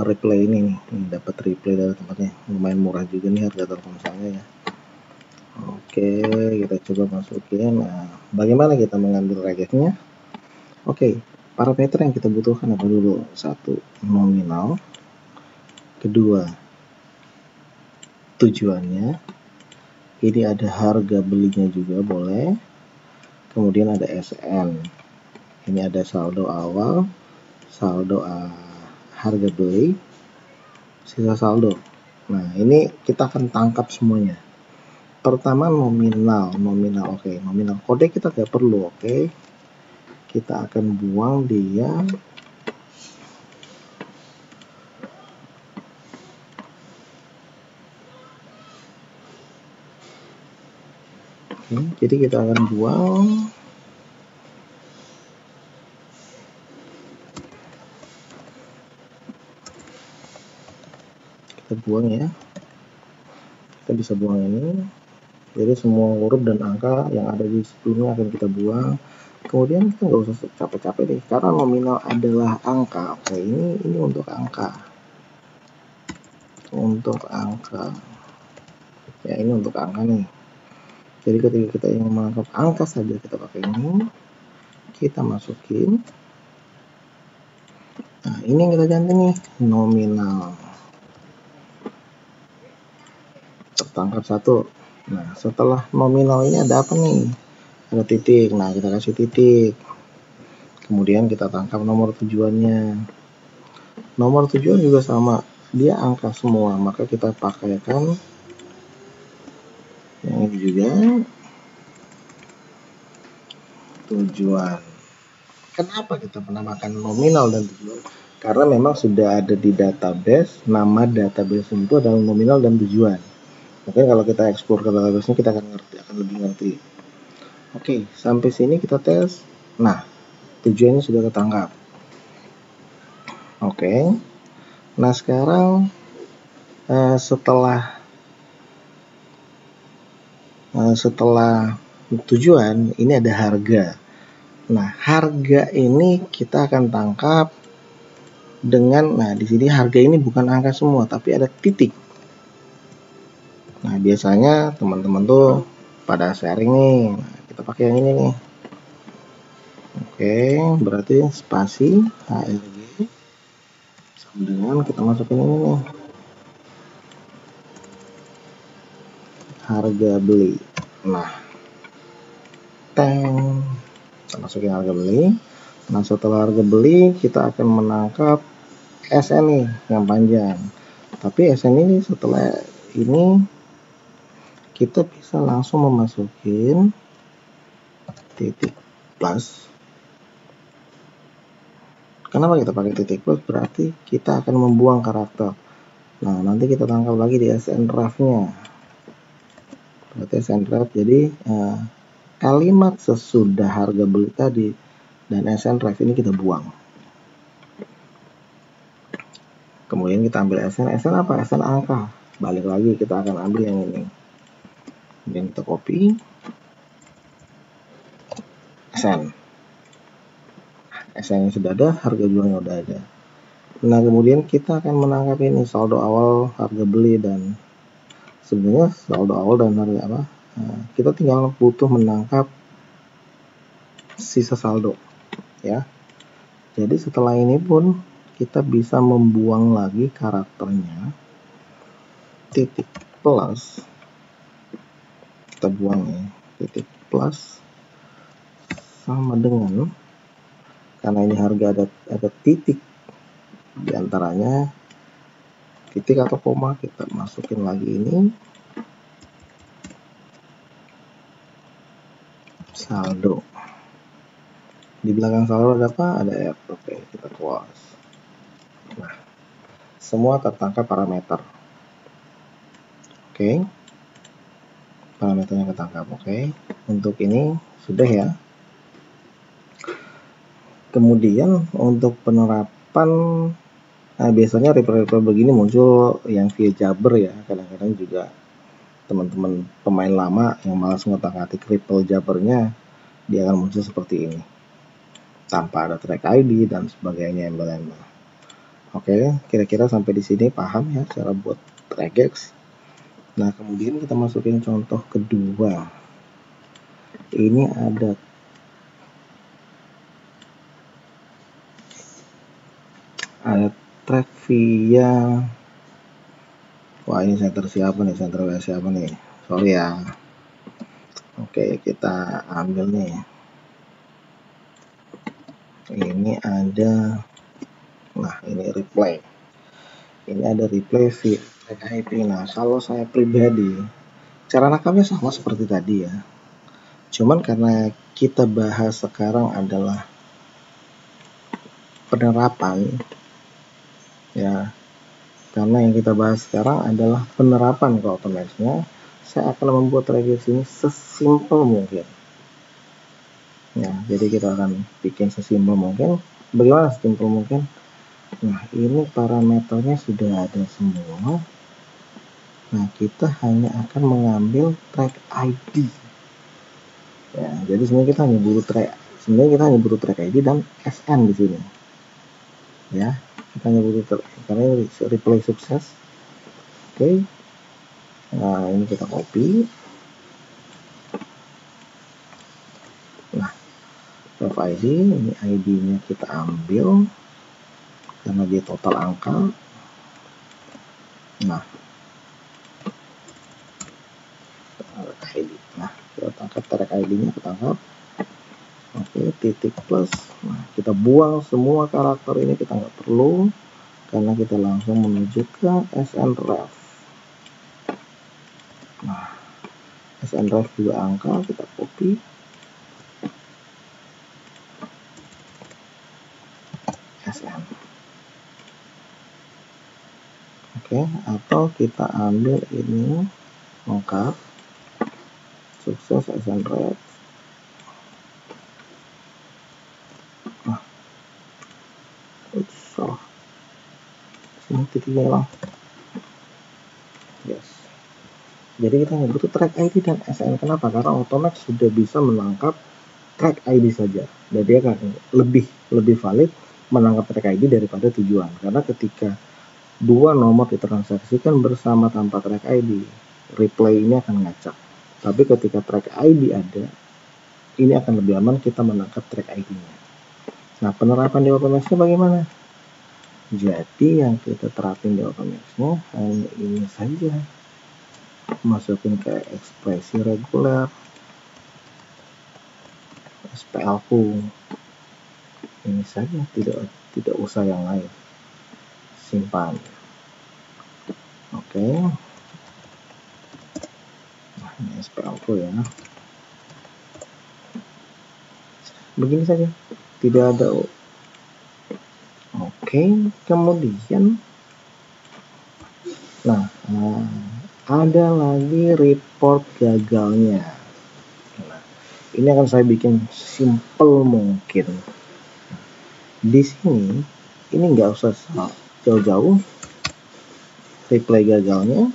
A: replay ini dapat replay dari tempatnya, lumayan murah juga nih harga Telkomselnya ya. Oke, kita coba masukin. Nah, bagaimana kita mengambil regexnya? Oke, parameter yang kita butuhkan apa dulu? 1, nominal. Kedua, tujuannya. Ini ada harga belinya juga boleh. Kemudian ada SN. Ini ada saldo awal, saldo harga beli, sisa saldo. Nah, ini kita akan tangkap semuanya. Pertama nominal. Oke, nominal. Kode kita nggak perlu. Oke, kita akan buang dia. Oke, jadi kita akan buang ya. Kita bisa buang ini. Jadi semua huruf dan angka yang ada di sebelumnya akan kita buang. Kemudian kita nggak usah capek-capek deh, karena nominal adalah angka. Oke, ini untuk angka. Ya, ini untuk angka nih. Jadi ketika kita ingin menangkap angka saja, kita pakai ini. Kita masukin. Nah, ini yang kita ganti nih, nominal. Tertangkap 1. Nah, setelah nominal ini ada apa nih? Ada titik. Nah, kita kasih titik. Kemudian kita tangkap nomor tujuannya. Nomor tujuan juga sama, dia angka semua, maka kita pakaikan yang ini juga, tujuan. Kenapa kita menamakan nominal dan tujuan? Karena memang sudah ada di database, nama database itu adalah nominal dan tujuan. Oke, kalau kita ekspor ke database-nya kita akan lebih ngerti. Oke, sampai sini kita tes. Nah, tujuannya sudah ketangkap. Oke. Nah, sekarang setelah tujuan, ini ada harga. Nah, harga ini kita akan tangkap dengan, nah di sini harga ini bukan angka semua, tapi ada titik. Nah, biasanya teman-teman tuh pada sharing nih. Nah, kita pakai yang ini nih. Oke, berarti spasi HRG sama dengan kita masukin ini nih. Harga beli. Nah, kita masukin harga beli. Nah, setelah harga beli kita akan menangkap SN nih yang panjang. Tapi SN ini setelah ini kita bisa langsung memasukin titik plus. Kenapa kita pakai titik plus? Berarti kita akan membuang karakter. Nah, nanti kita tangkap lagi di SNREF-nya. Berarti SNREF, jadi kalimat sesudah harga beli tadi dan SNREF ini kita buang. Kemudian kita ambil SN apa? SN angka. Balik lagi kita akan ambil yang ini. Kemudian kita copy. SN yang sudah ada, harga jualnya udah ada. Nah, kemudian kita akan menangkap ini saldo awal, harga beli, dan sebenarnya saldo awal dan harga apa. Nah, kita tinggal butuh menangkap sisa saldo ya. Jadi setelah ini pun kita bisa membuang lagi karakternya, titik plus, kita buang ya, titik plus sama dengan, karena ini harga ada titik di antaranya, titik atau koma, kita masukin lagi ini saldo. Di belakang saldo ada apa? Ada R. Oke, kita close. Nah, semua tertangkap parameter. Oke, parameternya ketangkap. Oke, untuk ini sudah ya. Kemudian untuk penerapan, nah biasanya reply begini muncul yang via Jabber ya. Kadang-kadang juga teman-teman pemain lama yang malas ngotak-ngatik ripple Jabbernya, dia akan muncul seperti ini tanpa ada track ID dan sebagainya, embel-embel. Oke, kira-kira sampai di sini paham ya cara buat regex. Nah, kemudian kita masukin contoh kedua. Ini ada track via, wah ini center siapa nih, center siapa nih, sorry ya. Oke, kita ambil nih, ini ada, nah ini replay, ini ada replay via track IP. Nah, kalau saya pribadi cara nangkapnya sama seperti tadi ya, cuman karena kita bahas sekarang adalah penerapan ya, karena yang kita bahas sekarang adalah penerapan ke Automax-nya, saya akan membuat regex ini sesimpel mungkin ya. Jadi kita akan bikin sesimpel mungkin. Bagaimana sesimpel mungkin? Nah, ini parameternya sudah ada semua. Nah, kita hanya akan mengambil track ID ya. Jadi sebenarnya kita hanya butuh track ID dan SN di sini ya. Kita hanya butuh karena ini replay sukses. Oke. Nah, ini kita copy. Nah, ref ID, ini ID-nya kita ambil karena dia total angka. Nah, ID. Nah, kita tangkap track ID-nya, ketangkap. Oke, titik plus. Nah, kita buang semua karakter ini, kita nggak perlu karena kita langsung menuju ke SNREF. Nah, SNREF juga angka, kita copy. SN. Oke, atau kita ambil ini lengkap, sukses SNREF. Nah, salah. Sini titiknya hilang. Yes. Jadi kita hanya butuh track ID dan SN. Kenapa? Karena Automax sudah bisa menangkap track ID saja. Dan dia akan lebih valid menangkap track ID daripada tujuan. Karena ketika dua nomor ditransaksikan bersama tanpa track ID, replay ini akan ngacak. Tapi ketika track ID ada, ini akan lebih aman kita menangkap track ID-nya. Nah, penerapan di Automax-nya bagaimana? Jadi yang kita terapin di Automax-nya hanya ini saja. Masukin ke ekspresi reguler, SPL-ku. Ini saja, tidak usah yang lain. Simpan. Oke. Nah, ini SPL-ku ya. Begini saja. Tidak ada. Oke, kemudian nah, ada lagi report gagalnya. Nah, ini akan saya bikin simple mungkin. Di sini ini nggak usah jauh-jauh. Replay gagalnya,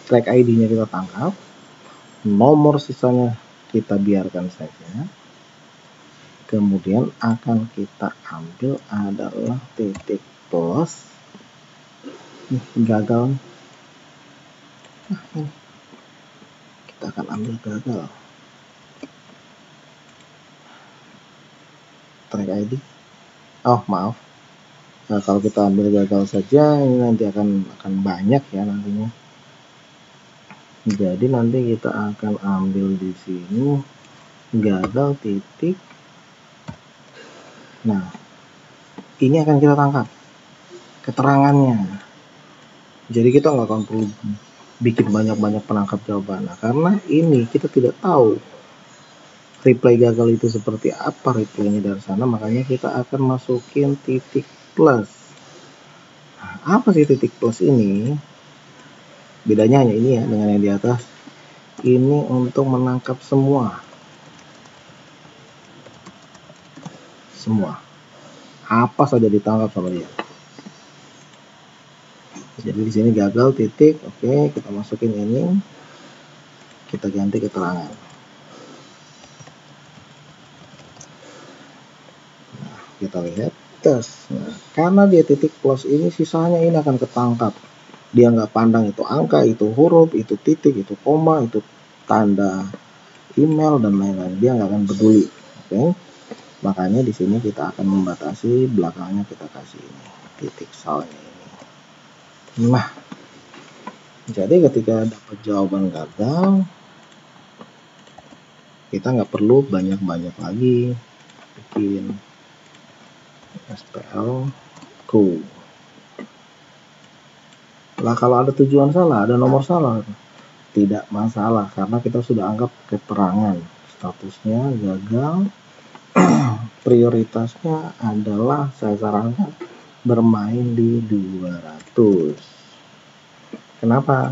A: track ID-nya kita tangkap, nomor sisanya kita biarkan saja. Kemudian akan kita ambil adalah titik plus. Gagal. Nah, ini kita akan ambil gagal. Track ID. Oh, maaf. Nah, kalau kita ambil gagal saja, ini nanti akan banyak ya nantinya. Jadi nanti kita akan ambil di sini gagal titik. Nah, ini akan kita tangkap keterangannya. Jadi kita nggak akan perlu bikin banyak-banyak penangkap jawaban. Nah, karena ini kita tidak tahu reply gagal itu seperti apa replaynya dari sana, makanya kita akan masukin titik plus. Nah, apa sih titik plus ini? Bedanya hanya ini ya dengan yang di atas. Ini untuk menangkap semua. Apa saja ditangkap sama dia. Jadi di sini gagal titik. Oke, kita masukin ini. Kita ganti keterangan. Nah, kita lihat tes. Nah, karena dia titik plus ini, sisanya ini akan ketangkap. Dia nggak pandang itu angka, itu huruf, itu titik, itu koma, itu tanda email dan lain-lain. Dia nggak akan peduli. Oke. Makanya di sini kita akan membatasi, belakangnya kita kasih ini titik salnya ini. Nah, jadi ketika dapat jawaban gagal, kita nggak perlu banyak-banyak lagi bikin SPL Q. Lah kalau ada tujuan salah, ada nomor salah, tidak masalah karena kita sudah anggap keterangan statusnya gagal. Prioritasnya adalah saya sarankan bermain di 200. Kenapa?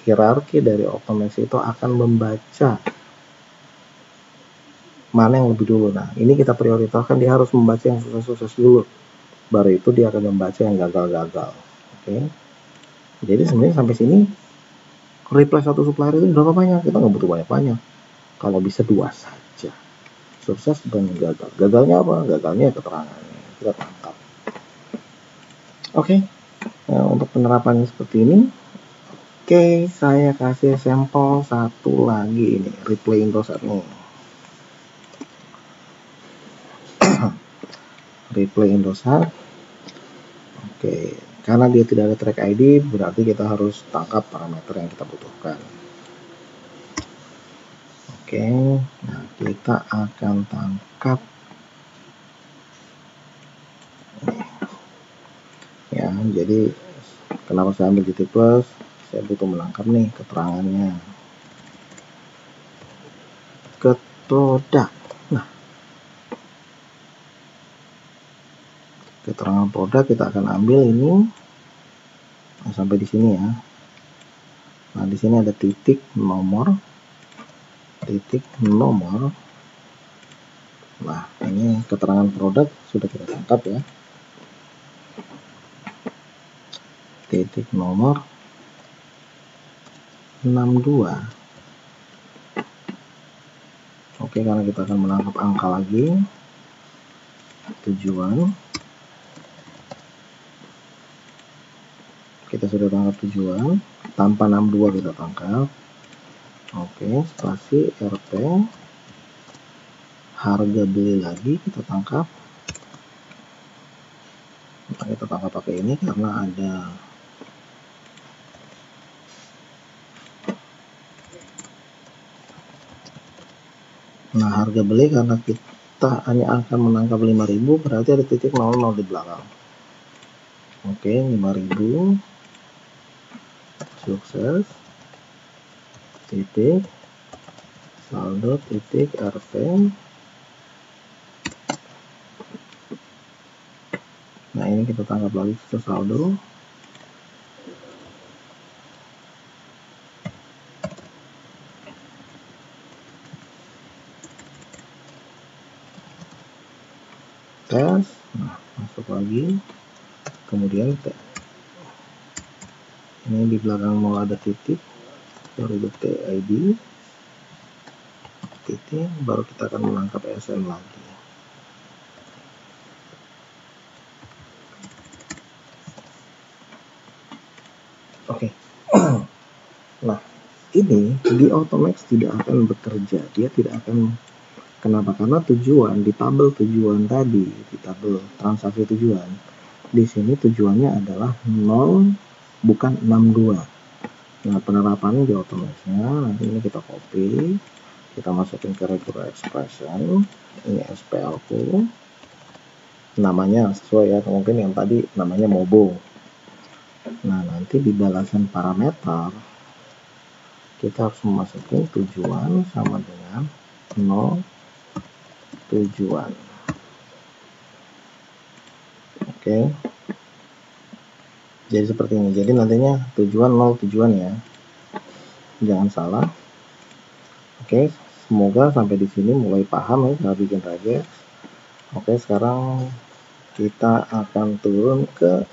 A: Hierarki dari otomasi itu akan membaca mana yang lebih dulu. Nah, ini kita prioritaskan, dia harus membaca yang sukses-sukses dulu. Baru itu dia akan membaca yang gagal-gagal. Oke. Jadi sebenarnya sampai sini reply satu supplier itu berapa banyak? Kita nggak butuh banyak-banyak. Kalau bisa 2 saja. Sukses dan gagal. Gagalnya apa? Gagalnya keterangannya. Kita tangkap. Oke. Nah, untuk penerapannya seperti ini. Oke, saya kasih sampel satu lagi ini, replay Indosat nih. Replay Indosat. Oke, karena dia tidak ada track ID, berarti kita harus tangkap parameter yang kita butuhkan. Oke, nah kita akan tangkap ya. Jadi kenapa saya ambil titik plus? Saya butuh menangkap nih keterangannya ke produk. Nah, keterangan produk kita akan ambil ini. Nah, sampai di sini ya. Nah, di sini ada titik nomor. Nah, ini keterangan produk sudah kita tangkap ya. Titik nomor 62. Oke, karena kita akan menangkap angka lagi. Tujuan. Kita sudah tangkap tujuan. Tanpa 62 kita tangkap. Oke, spasi RP. Harga beli lagi kita tangkap. Nah, kita tangkap pakai ini karena ada harga beli, karena kita hanya akan menangkap 5.000, berarti ada titik 00 di belakang. Oke, 5.000 sukses titik saldo titik RP. Nah, ini kita tangkap lagi ke saldo. Tes. Nah, masuk lagi. Kemudian ini di belakang mau ada titik, ID titik, baru kita akan menangkap SN lagi. Oke. Nah, ini di Automax tidak akan bekerja, dia tidak akan. Kenapa? Karena tujuan di tabel tujuan tadi, di tabel transaksi tujuan, di sini tujuannya adalah 0 bukan 62. Nah, penerapannya di Automax-nya nanti ini kita copy, kita masukin ke regular expression. Ini SPL ku, namanya sesuai ya, mungkin yang tadi namanya Mobo. Nah, nanti di balasan parameter kita harus memasukin tujuan sama dengan 0 tujuan. Oke. Jadi seperti ini. Jadi nantinya tujuan 0 tujuan ya. Jangan salah. Oke, semoga sampai di sini mulai paham ya cara bikin regex. Oke, sekarang kita akan turun ke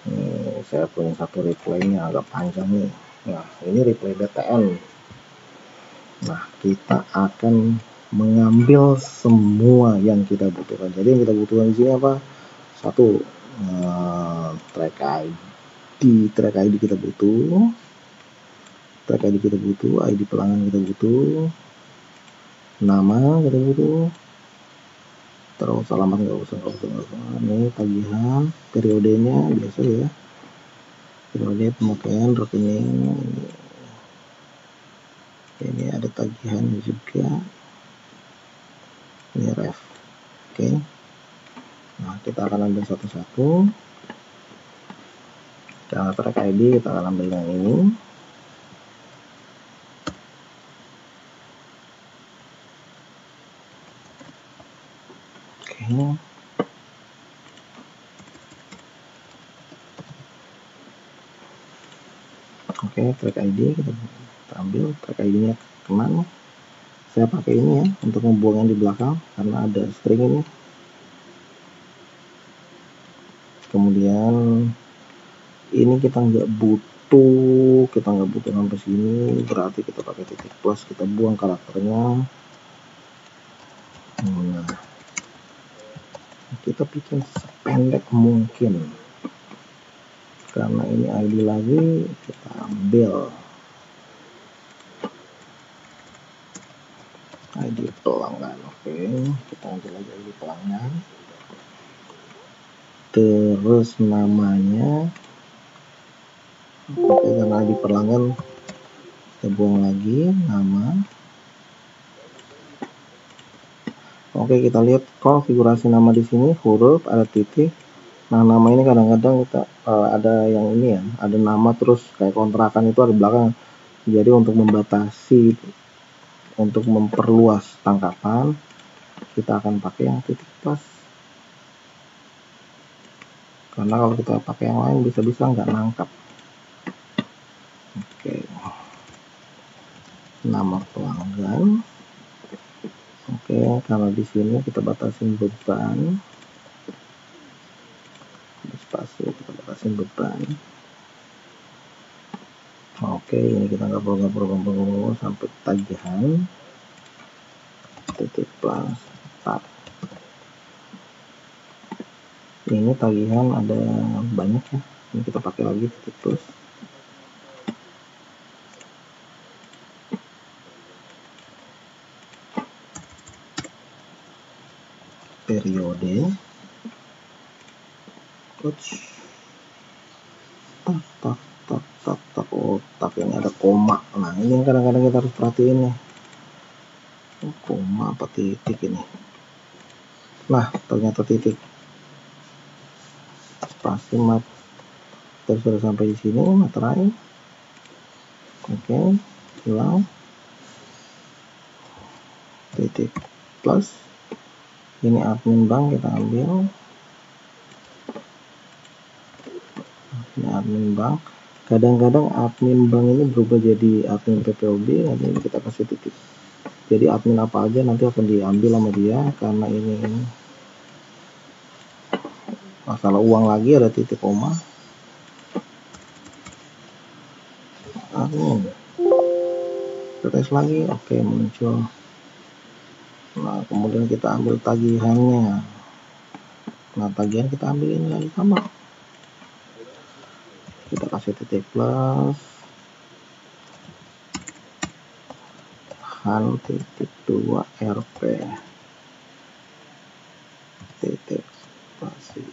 A: ini, saya punya satu replaynya agak panjang nih. Nah, ini replay BTN. Nah, kita akan mengambil semua yang kita butuhkan. Jadi yang kita butuhkan di sini apa? Satu, track ID kita butuh, ID pelanggan kita butuh, nama kita butuh, terus alamat nggak usah. Ini tagihan, periodenya biasa ya, periode pemakaian rekening. Ini ada tagihan juga, ini ref. Oke. Nah, kita akan ambil satu-satu. Karena track ID kita akan ambil yang ini. Oke, track ID kita ambil, track ID-nya kemana? Saya pakai ini ya untuk membuang yang di belakang karena ada string ini. Kemudian ini kita nggak butuh sampai sini, berarti kita pakai titik plus, kita buang karakternya. Nah, kita bikin sependek mungkin. Karena ini ID lagi, kita ambil ID pelanggan. Oke, kita ambil lagi ID pelanggan. Terus namanya, oke, karena ID pelanggan kita buang lagi nama. Oke, kita lihat konfigurasi nama di sini, huruf, ada titik. Nah, nama ini kadang-kadang kita ada yang ini ya, ada nama terus kayak kontrakan itu ada belakang. Jadi untuk membatasi, untuk memperluas tangkapan, kita akan pakai yang titik plus. Karena kalau kita pakai yang lain bisa-bisa nggak nangkap. Oke, nama pelanggan. Oke, kalau di sini kita batasin beban. Spasi kita batasin beban. Oke, ini kita nggak perlu sampai tagihan. Titik plus 4. Ini tagihan ada banyak ya. Ini kita pakai lagi titik plus. Periode. Tak. Oh, tapi ini ada koma. Nah, ini yang kadang-kadang kita harus perhatiin nih. Koma apa titik ini? Nah, ternyata titik. Spasi mat. Terus sudah sampai di sini, materai. Oke, hilang. Titik plus. Ini admin bank kita ambil. Ini admin bank. Kadang-kadang admin bank ini berubah jadi admin PPOB. Nanti ini kita kasih titik. Jadi admin apa aja nanti akan diambil sama dia, karena ini masalah uang lagi, ada titik koma. Admin. Kita tes lagi, oke, muncul. Nah, kemudian kita ambil tagihannya. Nah, tagihan kita ambil ini lagi sama. kita kasih titik plus han titik 2 rp titik spasi.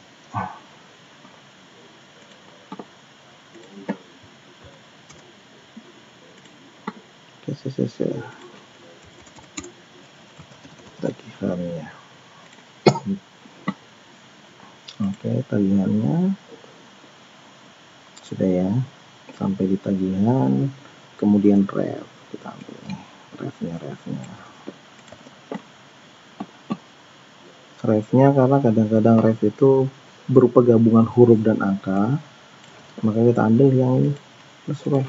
A: Oke, tagihannya. Oke, tagihannya sudah ya, sampai di tagihan, kemudian ref, kita ambil nih refnya karena kadang-kadang ref itu berupa gabungan huruf dan angka, maka kita ambil yang ini sesuai,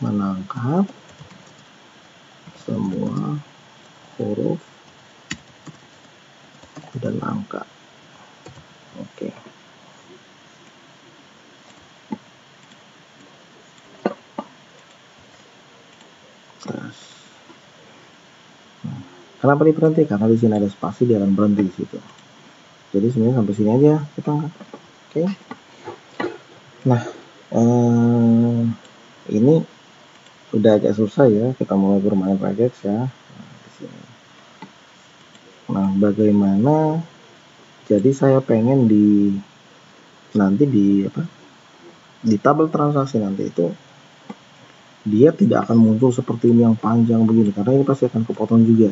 A: menangkap semua huruf dan angka. Oke. Kenapa diberhenti? Karena di sini ada spasi, dia akan berhenti di situ. Jadi sebenarnya sampai sini aja kita angkat. Oke. Nah, ini udah agak susah ya, kita mulai bermain regex ya. Di sini. Nah, bagaimana? Jadi saya pengen nanti di tabel transaksi nanti itu dia tidak akan muncul seperti ini yang panjang begini, karena ini pasti akan kepotong juga.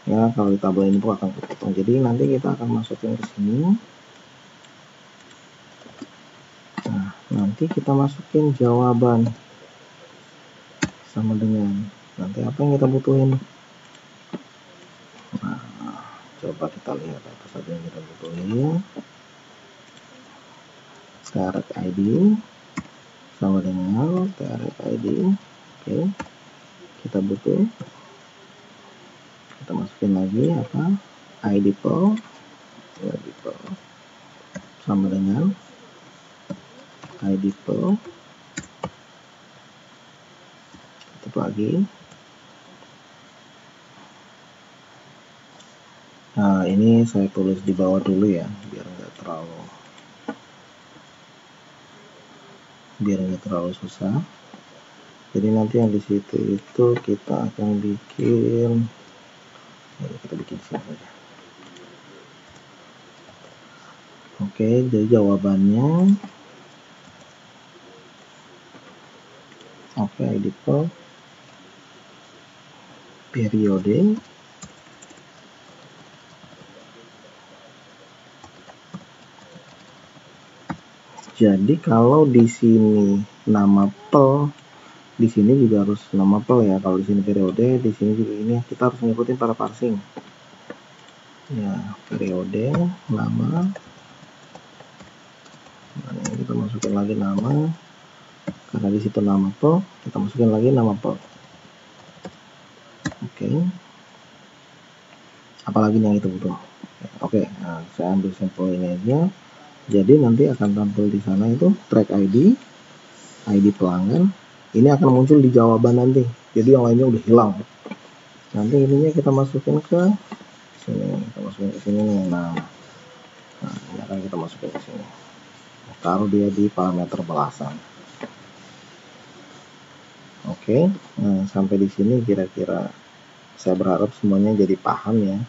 A: Ya, kalau di tabel ini akan kepotong. Jadi nanti kita akan masukin ke sini. Nah, nanti kita masukin jawaban sama dengan nanti apa yang kita butuhin. Nah, coba kita lihat apa saja yang kita butuhin. Direct ID sama dengan direct ID. Oke, kita butuh, kita masukin lagi apa, ID pool sama dengan ID pool, tutup lagi. Nah, ini saya tulis di bawah dulu ya, biar nggak terlalu susah. Jadi nanti yang di situ itu kita akan bikin, kita bikin sini aja. Oke, jadi jawabannya, oke, ID pool, periode, jadi kalau di sini nama pel, di sini juga harus nama pel ya. Kalau di sini periode, di sini juga ini kita harus ngikutin para parsing. Ya, periode, nama. Nah, ini kita masukin lagi nama. Karena di situ nama pel, kita masukin lagi nama pel. Oke. Apalagi yang itu butuh. Oke, nah, saya ambil sampel ini aja. Jadi nanti akan tampil di sana itu track ID, ID pelanggan. Ini akan muncul di jawaban nanti. Jadi yang lainnya udah hilang. Nanti ininya kita masukin ke sini. Kita masukin ke sini nih. Nah, ini akan kita masukin ke sini. Taruh dia di parameter belasan. Oke. Nah, sampai di sini kira-kira saya berharap semuanya jadi paham ya.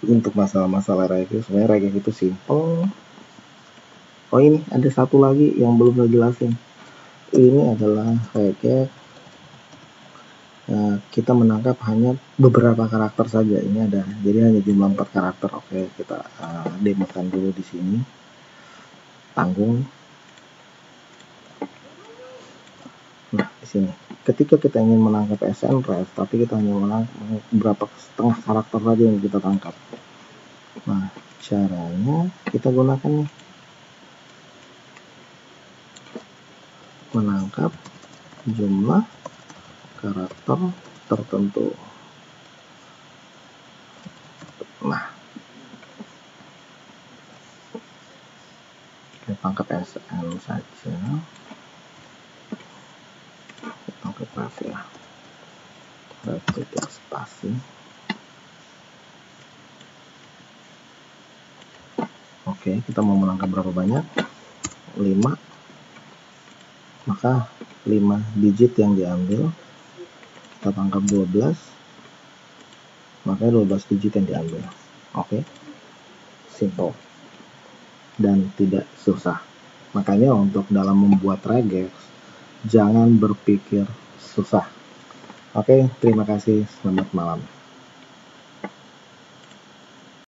A: Untuk masalah-masalah regex, sebenarnya regex itu simple. Oh, ini ada satu lagi yang belum saya jelasin. Ini adalah regex. Kita menangkap hanya beberapa karakter saja. Ini ada, jadi hanya jumlah 4 karakter. Oke, kita demokan dulu di sini. Tanggung. Nah, di sini. Ketika kita ingin menangkap SNREF, tapi kita hanya menangkap berapa setengah karakter saja yang kita tangkap. Nah, caranya kita gunakan nih. Menangkap jumlah karakter tertentu. Nah, kita tangkap SN saja. Kita tangkap ref ya. Ref titik spasi. Oke, kita mau menangkap berapa banyak? 5, maka 5 digit yang diambil, kita tangkap 12, maka 12 digit yang diambil. Oke, simple dan tidak susah. Makanya untuk dalam membuat regex, jangan berpikir susah. Oke, terima kasih, selamat malam.